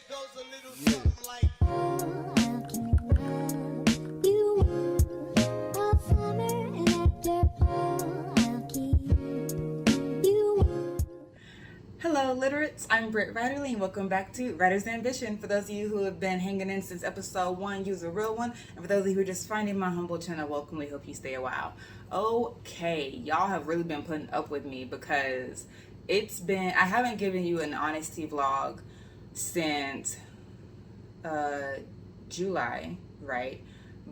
goes a little something like. Hello, Literates. I'm Britt Ryderly, and welcome back to Writer's Ambition. For those of you who have been hanging in since episode 1, use a real one. And for those of you who are just finding my humble channel, welcome. We hope you stay a while. Okay, y'all have really been putting up with me because I haven't given you an HonesTEA vlog since July, right?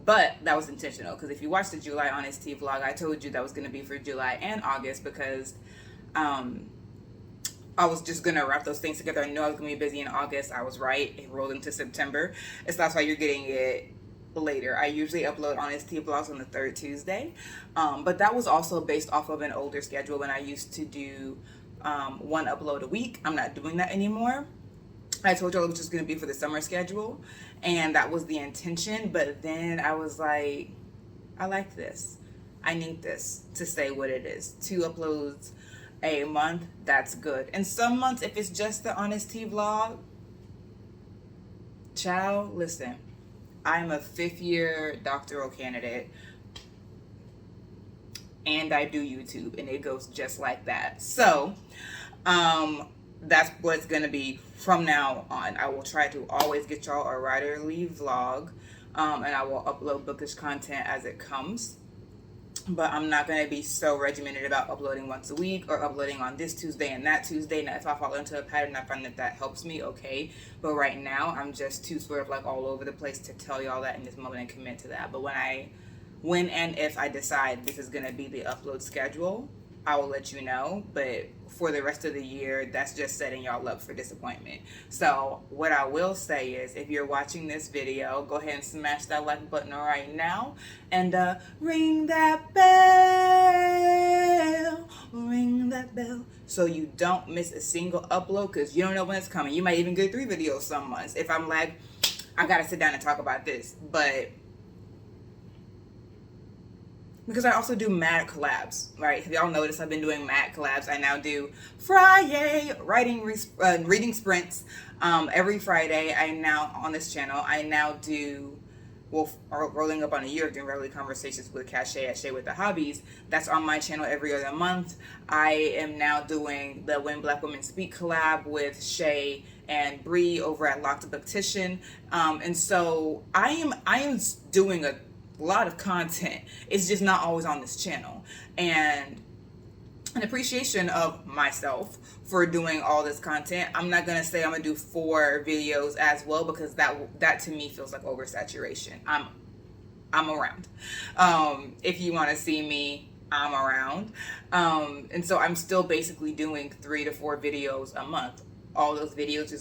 But that was intentional because if you watched the July HonesTEA vlog, I told you that was going to be for July and August because I was just going to wrap those things together. I knew I was going to be busy in August. I was right. It rolled into September. So that's why you're getting it later. I usually upload HonesTEA vlogs on the third Tuesday. But that was also based off of an older schedule when I used to do one upload a week. I'm not doing that anymore. I told you it was just going to be for the summer schedule. And that was the intention. But then I was like, I like this. I need this to say what it is. 2 uploads a month, that's good. And some months, if it's just the HonesTEA vlog, child, listen, I'm a 5th year doctoral candidate and I do YouTube and it goes just like that. So that's what it's gonna be from now on. I will try to always get y'all a writerly vlog and I will upload bookish content as it comes. But I'm not going to be so regimented about uploading once a week or uploading on this Tuesday and that Tuesday. Now, if I fall into a pattern, I find that helps me, okay. But right now, I'm just too sort of like all over the place to tell y'all that in this moment and commit to that. But when and if I decide this is going to be the upload schedule, I will let you know. But for the rest of the year, that's just setting y'all up for disappointment. So what I will say is, if you're watching this video, go ahead and smash that like button right now and ring that bell so you don't miss a single upload, because you don't know when it's coming. You might even get 3 videos some months if I'm like, I gotta sit down and talk about this. But because I also do mad collabs, right? Have y'all noticed I've been doing mad collabs? I now do Friday reading sprints every Friday. I now, on this channel, I now do, well, rolling up on a year of doing regular conversations with Cachet at Shay with the Hobbies. That's on my channel every other month. I am now doing the When Black Women Speak collab with Shay and Bree over at Locked Booktition. And so I am doing a lot of content. It's just not always on this channel, and an appreciation of myself for doing all this content. I'm not gonna say I'm gonna do 4 videos as well, because that to me feels like oversaturation. I'm around. If you want to see me, I'm around, and so I'm still basically doing 3 to 4 videos a month. All those videos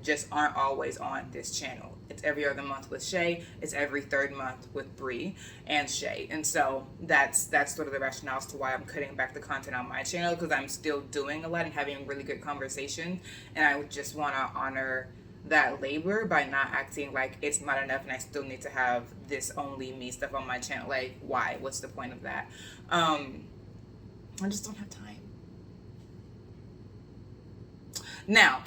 just aren't always on this channel. It's every other month with Shay. It's every 3rd month with Bree and Shay. And so that's sort of the rationale as to why I'm cutting back the content on my channel, because I'm still doing a lot and having really good conversations. And I just want to honor that labor by not acting like it's not enough and I still need to have this only me stuff on my channel. Like, why? What's the point of that? I just don't have time. Now,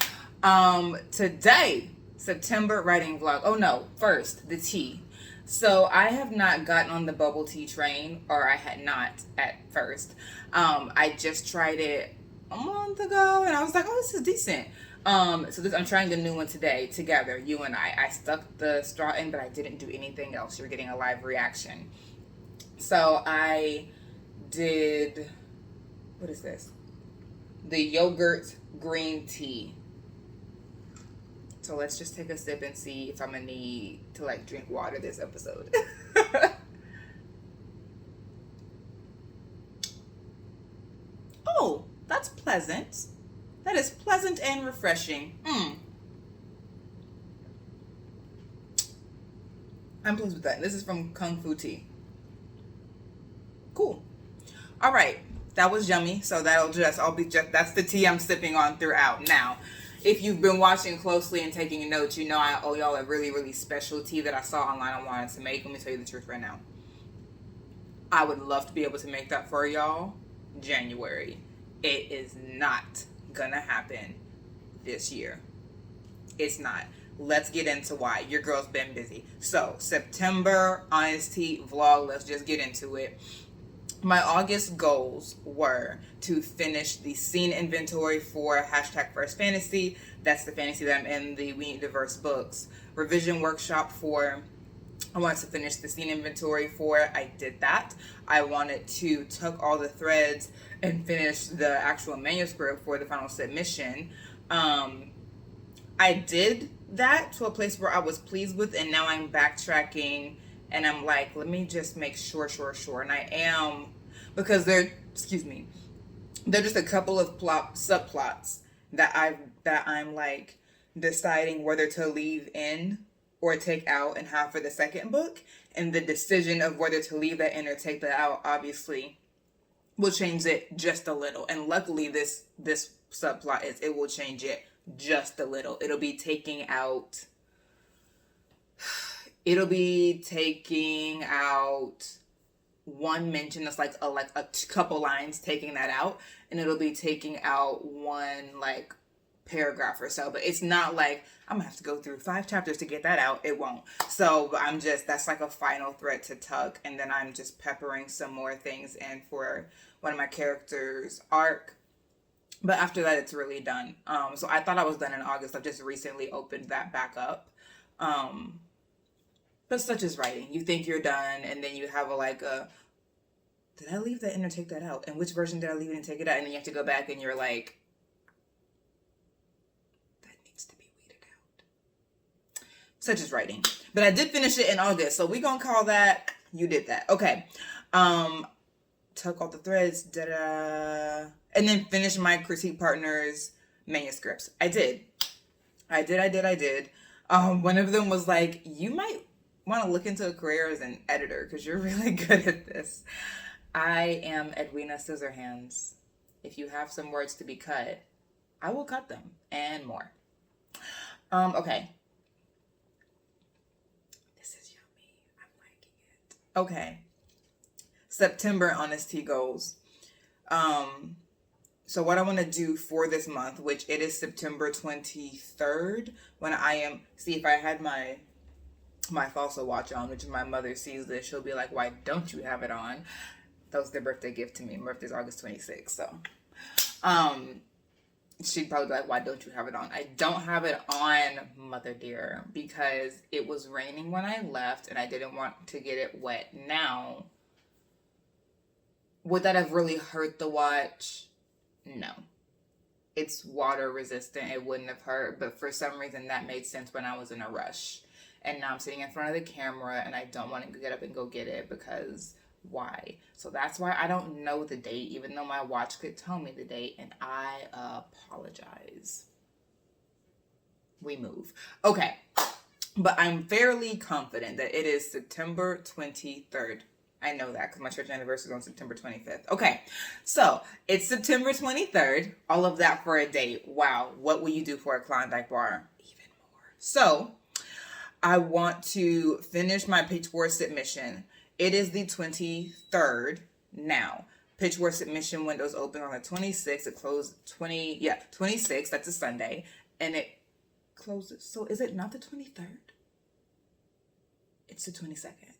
today, September writing vlog. Oh no, first, the tea. So I have not gotten on the bubble tea train, or I had not at first. I just tried it a month ago and I was like, oh, this is decent. I'm trying a new one today together, you and I. I stuck the straw in, but I didn't do anything else. You're getting a live reaction. So I did, what is this? The yogurt green tea. So let's just take a sip and see if I'm gonna need to like drink water this episode. Oh, that's pleasant. That is pleasant and refreshing. I'm pleased with that. This is from Kung Fu Tea. Cool. All right. That was yummy. So that's the tea I'm sipping on throughout. Now, if you've been watching closely and taking notes, you know I owe y'all a really, really special tea that I saw online I wanted to make. Let me tell you the truth right now. I would love to be able to make that for y'all January. It is not gonna happen this year. It's not. let's get into why. Your girl's been busy. So, September HonesTEA vlog, let's just get into it. My August goals were to finish the scene inventory for #FirstFantasy. That's the fantasy that I'm in, the We Need Diverse books. Revision workshop for, I wanted to finish the scene inventory for, I did that. I wanted to tuck all the threads and finish the actual manuscript for the final submission. I did that to a place where I was pleased with, and now I'm backtracking and I'm like, let me just make sure. And I am, because they're just a couple of subplots that I'm like deciding whether to leave in or take out and have for the second book. And the decision of whether to leave that in or take that out obviously will change it just a little. And luckily this subplot it will change it just a little. It'll be taking out one mention that's like a couple lines, taking that out, and it'll be taking out one like paragraph or so. But it's not like I'm gonna have to go through 5 chapters to get that out. It won't. So that's like a final thread to tuck, and then I'm just peppering some more things in for one of my characters' arc. But after that, it's really done. So I thought I was done in August. I've just recently opened that back up. But such is writing. You think you're done, and then you have did I leave that in or take that out? And which version did I leave it and take it out? And then you have to go back and you're like, that needs to be weeded out. Such is writing. But I did finish it in August, so we're gonna call that, you did that. Okay. Tuck all the threads, and then finish my critique partners' manuscripts. I did. One of them was like, you might want to look into a career as an editor because you're really good at this. I am Edwina Scissorhands. If you have some words to be cut, I will cut them and more. Okay. This is yummy. I'm liking it. Okay. September HonesTEA goals. So what I want to do for this month, which it is September 23rd, when I am, see, if I had my Falsa watch on, which if my mother sees this, she'll be like, why don't you have it on? That was their birthday gift to me. My birthday's August 26th, so she'd probably be like, why don't you have it on? I don't have it on, mother dear, because it was raining when I left and I didn't want to get it wet. Now, would that have really hurt the watch? No. It's water resistant. It wouldn't have hurt, but for some reason that made sense when I was in a rush. And now I'm sitting in front of the camera and I don't want to get up and go get it because why? So that's why I don't know the date, even though my watch could tell me the date, and I apologize. We move. Okay. But I'm fairly confident that it is September 23rd. I know that because my church anniversary is on September 25th. Okay, so it's September 23rd. All of that for a date. Wow, what will you do for a Klondike bar? Even more. So I want to finish my Pitch War submission. It is the 23rd now. Pitch War submission windows open on the 26th. It closed 26th. That's a Sunday, and it closes. So is it not the 23rd? It's the 22nd.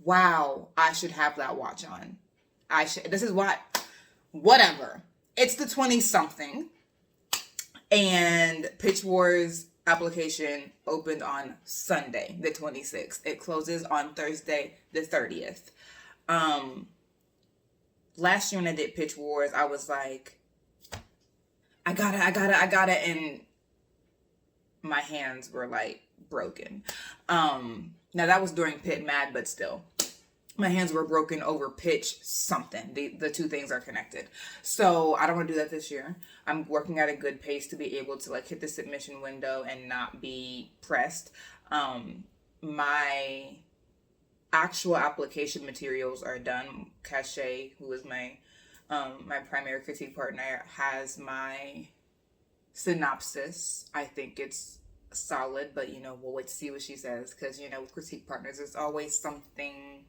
Wow, I should have that watch on. This is what, whatever. It's the 20-something. And Pitch War's application opened on Sunday, the 26th. It closes on Thursday, the 30th. Last year when I did Pitch Wars, I was like, I got it. And my hands were like broken. Now that was during Pit Mad, but still. My hands were broken over pitch something. The two things are connected. So I don't want to do that this year. I'm working at a good pace to be able to like hit the submission window and not be pressed. My actual application materials are done. Cachet, who is my primary critique partner, has my synopsis. I think it's solid, but we'll wait to see what she says, because with critique partners there's always something.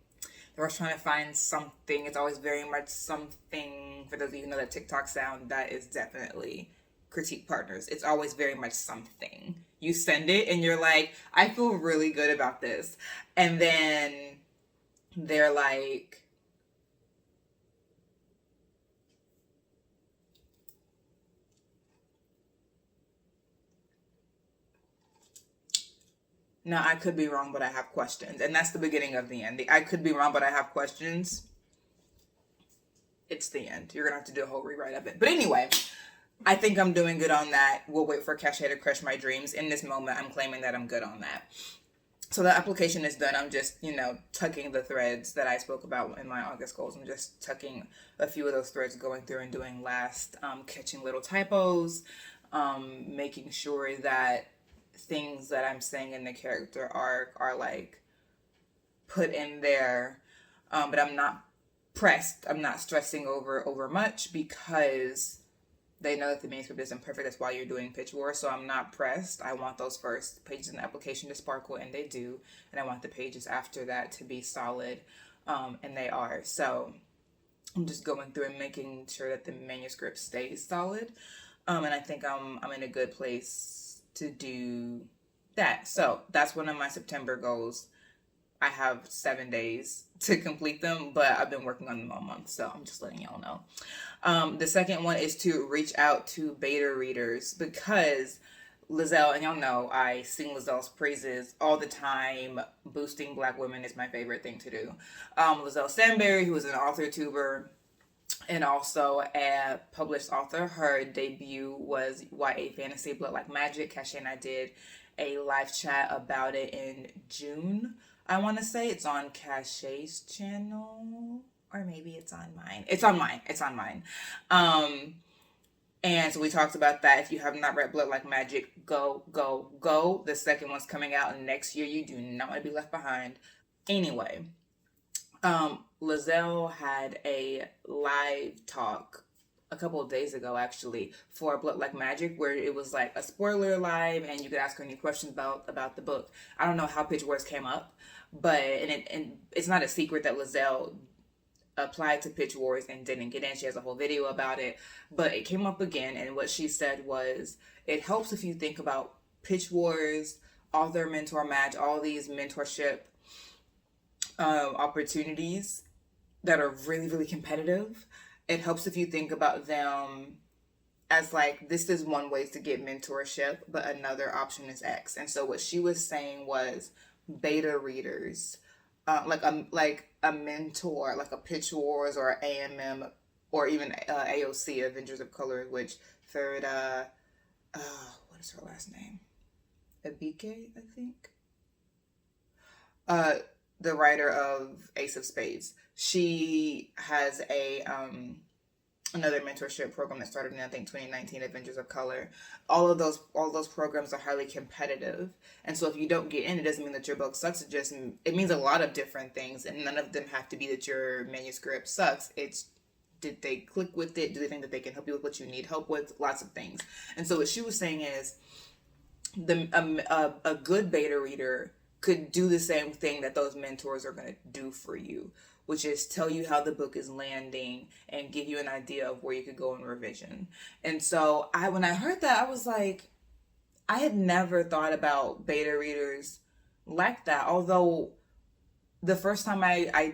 They're always trying to find something. It's always very much something. For those of you who know that TikTok sound, that is definitely critique partners. It's always very much something. You send it and you're like, I feel really good about this. And then they're like, no, I could be wrong, but I have questions. And that's the beginning of the end. I could be wrong, but I have questions. It's the end. You're going to have to do a whole rewrite of it. But anyway, I think I'm doing good on that. We'll wait for Cachet to crush my dreams. In this moment, I'm claiming that I'm good on that. So the application is done. I'm just, tucking the threads that I spoke about in my August goals. I'm just tucking a few of those threads, going through and doing last, catching little typos, making sure that things that I'm saying in the character arc are like put in there. But I'm not pressed. I'm not stressing over much because they know that the manuscript isn't perfect. That's why you're doing pitch war. So I'm not pressed. I want those first pages in the application to sparkle, and they do. And I want the pages after that to be solid, and they are. So I'm just going through and making sure that the manuscript stays solid. And I think I'm in a good place to do that. So that's one of my September goals. I have 7 days to complete them, but I've been working on them all month, so I'm just letting y'all know. The second one is to reach out to beta readers, because Lizelle, and y'all know I sing Lizelle's praises all the time. Boosting Black women is my favorite thing to do. Lizelle Stanberry, who is an author tuber and also a published author, her debut was YA Fantasy Blood Like Magic. Cachet and I did a live chat about it in June. I want to say it's on Cachet's channel, or maybe it's on mine. It's on mine. And so we talked about that. If you have not read Blood Like Magic, go. The second one's coming out next year. You do not want to be left behind. Anyway, Lizelle had a live talk a couple of days ago, actually, for Blood Like Magic, where it was like a spoiler live, and you could ask her any questions about the book. I don't know how Pitch Wars came up, but and it's not a secret that Lizelle applied to Pitch Wars and didn't get in. She has a whole video about it, but it came up again, and what she said was, it helps if you think about Pitch Wars, author mentor match, all these mentorship opportunities that are really, really competitive. It helps if you think about them as like, this is one way to get mentorship, but another option is X. And so what she was saying was, beta readers, like a mentor, like a Pitch Wars or AMM, or even AOC, Avengers of Color, which third, what is her last name? Abike, I think. The writer of Ace of Spades. She has another mentorship program that started in, I think, 2019, Avengers of Color. All those programs are highly competitive. And so if you don't get in, it doesn't mean that your book sucks. It means a lot of different things, and none of them have to be that your manuscript sucks. It's, did they click with it? Do they think that they can help you with what you need help with? Lots of things. And so what she was saying is, a good beta reader could do the same thing that those mentors are going to do for you, which is tell you how the book is landing and give you an idea of where you could go in revision. And so when I heard that, I was like, I had never thought about beta readers like that. Although the first time I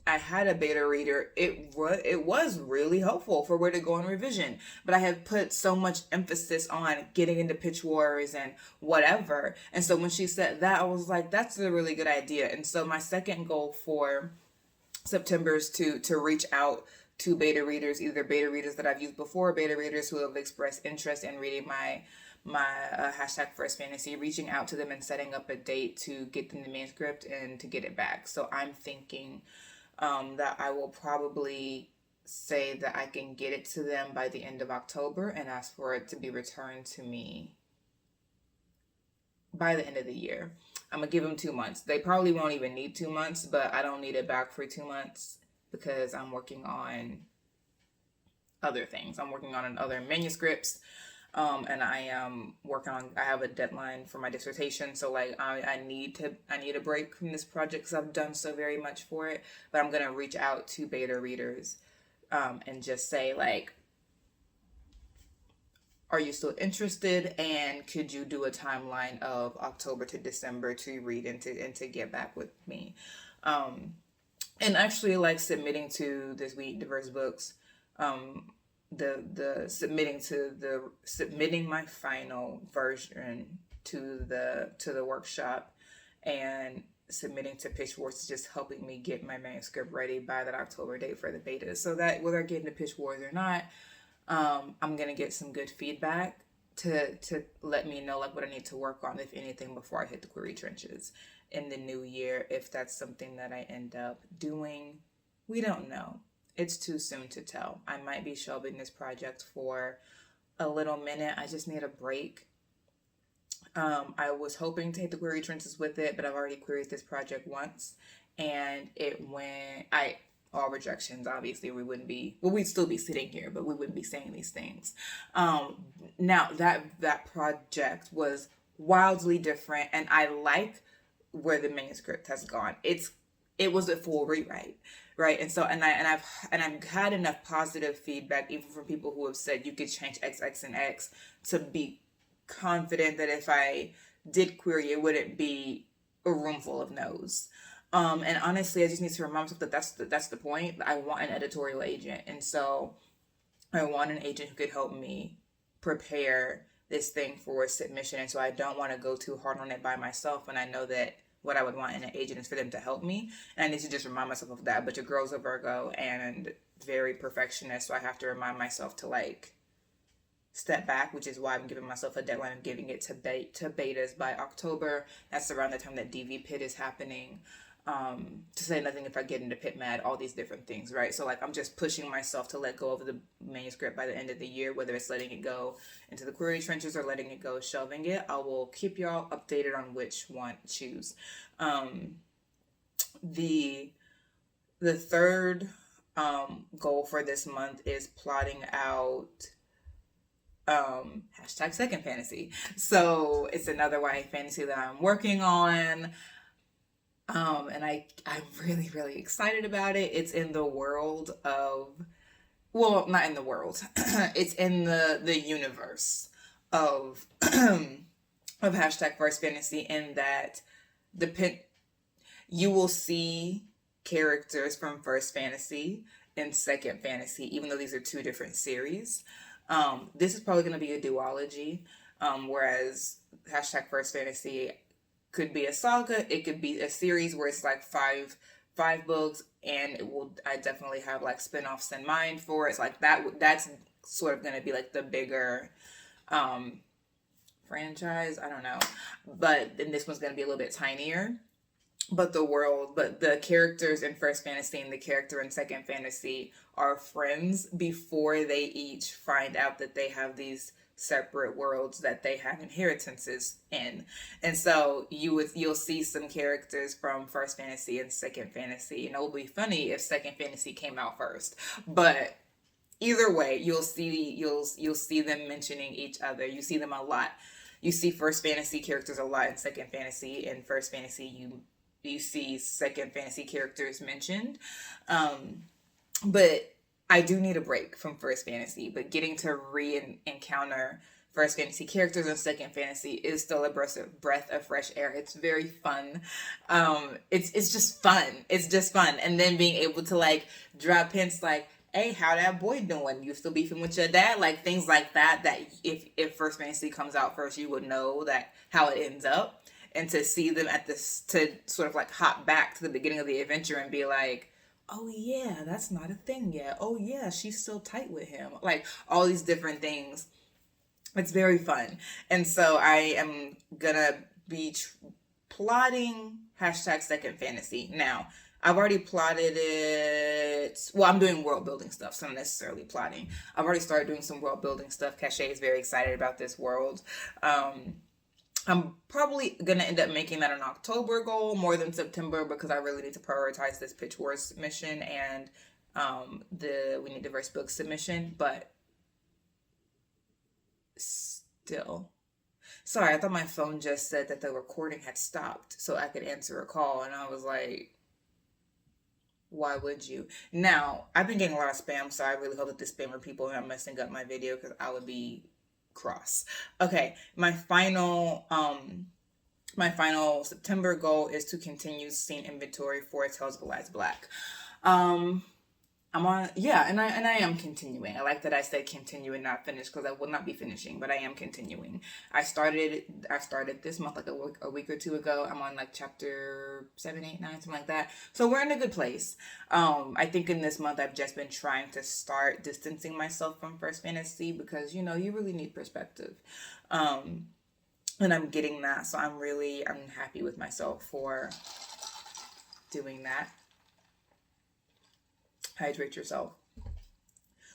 had a beta reader, it was really helpful for where to go in revision. But I had put so much emphasis on getting into Pitch Wars and whatever. And so when she said that, I was like, that's a really good idea. And so my second goal for September is to reach out to beta readers, either beta readers that I've used before, beta readers who have expressed interest in reading my hashtag First Fantasy, reaching out to them and setting up a date to get them the manuscript and to get it back. So I'm thinking that I will probably say that I can get it to them by the end of October and ask for it to be returned to me by the end of the year. I'm going to give them 2 months. They probably won't even need 2 months, but I don't need it back for 2 months because I'm working on other things. I'm working on other manuscripts. And I am I have a deadline for my dissertation. So like, I need a break from this project because I've done so very much for it, but I'm going to reach out to beta readers, and just say like, Are you still interested? And could you do a timeline of October to December to read and to get back with me? And actually, like, submitting to this week diverse books, the submitting my final version to the workshop, and submitting to Pitch Wars is just helping me get my manuscript ready by that October date for the beta, so that whether I get into Pitch Wars or not, I'm gonna get some good feedback to let me know, like, what I need to work on, if anything, before I hit the query trenches in the new year. If that's something that I end up doing, we don't know. It's too soon to tell. I might be shelving this project for a little minute. I just need a break. I was hoping to hit the query trenches with it, but I've already queried this project once, and it went. All rejections. Obviously, we'd still be sitting here, but we wouldn't be saying these things. Now that project was wildly different, and I like where the manuscript has gone. It was a full rewrite, right? And so I've had enough positive feedback, even from people who have said you could change X, X, and X, to be confident that if I did query, it wouldn't be a room full of no's. And honestly, I just need to remind myself that that's the point. I want an editorial agent, and so I want an agent who could help me prepare this thing for submission. And so I don't want to go too hard on it by myself, and I know that what I would want in an agent is for them to help me. And I need to just remind myself of that. But your girl's a Virgo and very perfectionist, so I have to remind myself to, like, step back, which is why I'm giving myself a deadline of giving it to betas by October. That's around the time that DV Pit is happening. To say nothing if I get into Pit Mad, all these different things, right? So, like, I'm just pushing myself to let go of the manuscript by the end of the year, whether it's letting it go into the query trenches or letting it go, shelving it. I will keep y'all updated on which one to choose. The third goal for this month is plotting out hashtag second fantasy. So it's another YA fantasy that I'm working on. And I'm really, really excited about it. It's in the world of, well, not in the world. It's in the universe of of hashtag first fantasy, in that you will see characters from first fantasy and second fantasy, even though these are two different series. This is probably going to be a duology, whereas hashtag first fantasy could be a saga. It could be a series where it's like five books, and I definitely have, like, spin-offs in mind for it. It's like that's sort of going to be like the bigger franchise. I don't know, but then this one's going to be a little bit tinier. But the characters in first fantasy and the character in second fantasy are friends before they each find out that they have these separate worlds that they have inheritances in. And so you'll see some characters from first fantasy and second fantasy, and it will be funny if second fantasy came out first. But either way, you'll see them mentioning each other. You see them a lot. You see first fantasy characters a lot in second fantasy. In first fantasy, you see second fantasy characters mentioned. But I do need a break from first fantasy, but getting to re-encounter first fantasy characters in second fantasy is still a breath of fresh air. It's very fun. It's just fun. It's just fun. And then being able to, like, drop hints like, hey, how that boy doing? You still beefing with your dad? Like, things like that if first fantasy comes out first, you would know that how it ends up. And to see them to sort of, like, hop back to the beginning of the adventure and be like, oh yeah, that's not a thing yet. Oh yeah, she's still tight with him. Like, all these different things. It's very fun. And so I am gonna be plotting hashtag second fantasy. Now, I've already plotted it. Well, I'm doing world building stuff, so not necessarily plotting. I've already started doing some world building stuff. Cachet is very excited about this world. I'm probably going to end up making that an October goal more than September, because I really need to prioritize this Pitch Wars mission and the We Need Diverse Books submission. But still. Sorry, I thought my phone just said that the recording had stopped so I could answer a call. And I was like, why would you? Now, I've been getting a lot of spam, so I really hope that the spammer people are not messing up my video, because I would be cross. Okay, my final September goal is to continue seeing inventory for Tales of Eliza Black. I'm on, yeah, and I am continuing. I like that I said continue and not finish, because I will not be finishing, but I am continuing. I started this month, like a week or two ago. I'm on like chapter 7, 8, 9, something like that. So we're in a good place. I think in this month I've just been trying to start distancing myself from First Fantasy, because you really need perspective. And I'm getting that, so I'm happy with myself for doing that. Hydrate yourself.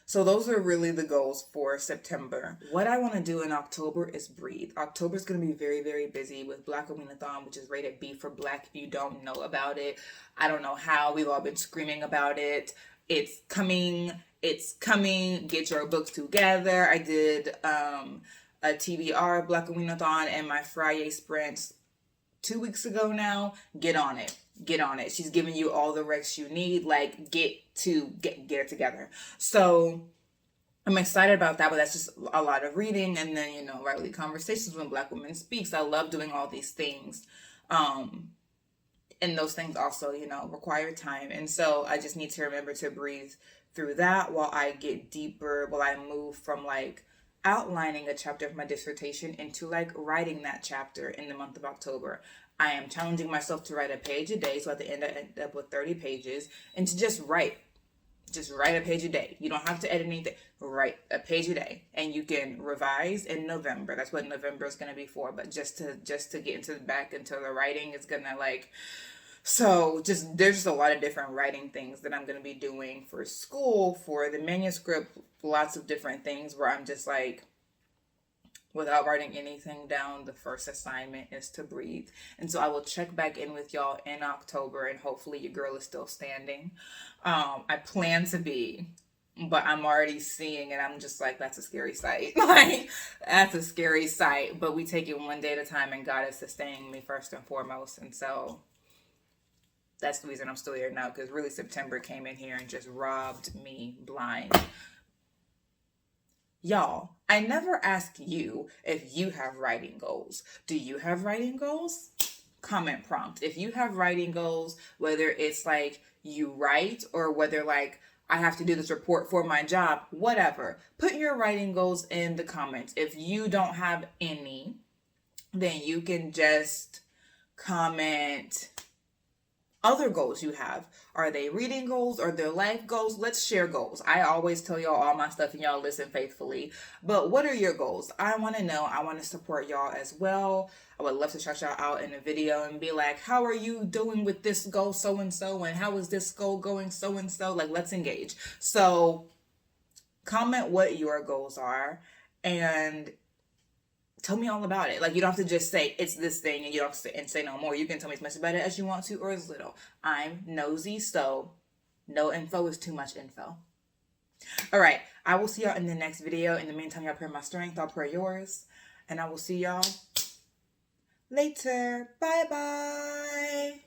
So those are really the goals for September. What I want to do in October is breathe. October is going to be very, very busy with Blackoweenathon, which is rated B for Black. If you don't know about it, I don't know how. We've all been screaming about it. It's coming. It's coming. Get your books together. I did a TBR Blackoweenathon and my Friday sprints 2 weeks ago now. Get on it. She's giving you all the recs you need. Like, get it together. So I'm excited about that, but that's just a lot of reading, and then Riley conversations when Black women speaks. I love doing all these things, and those things also require time, and so I just need to remember to breathe through that while I get deeper, while I move from like outlining a chapter of my dissertation into like writing that chapter in the month of October. I am challenging myself to write a page a day, so at the end I end up with 30 pages, and to just write a page a day. You don't have to edit anything. Write a page a day, and you can revise in November. That's what November is going to be for. But just to get back into the writing is gonna there's just a lot of different writing things that I'm going to be doing for school, for the manuscript, lots of different things where I'm just like, without writing anything down, the first assignment is to breathe. And so I will check back in with y'all in October, and hopefully your girl is still standing. I plan to be, but I'm already seeing, and I'm just like, that's a scary sight. Like, that's a scary sight, but we take it one day at a time, and God is sustaining me first and foremost. And so that's the reason I'm still here now, because really September came in here and just robbed me blind. Y'all, I never asked you if you have writing goals. Do you have writing goals? Comment prompt. If you have writing goals, whether it's like you write or whether like I have to do this report for my job, whatever, put your writing goals in the comments. If you don't have any, then you can just comment other goals you have. Are they reading goals? Are they life goals? Let's share goals. I always tell y'all all my stuff and y'all listen faithfully. But what are your goals? I want to know. I want to support y'all as well. I would love to shout y'all out in a video and be like, how are you doing with this goal so-and-so? And how is this goal going so-and-so? Like, let's engage. So comment what your goals are and tell me all about it. Like, you don't have to just say it's this thing and you don't have to say no more. You can tell me as much about it as you want to or as little. I'm nosy, so no info is too much info. All right. I will see y'all in the next video. In the meantime, y'all pray my strength. I'll pray yours. And I will see y'all later. Bye-bye.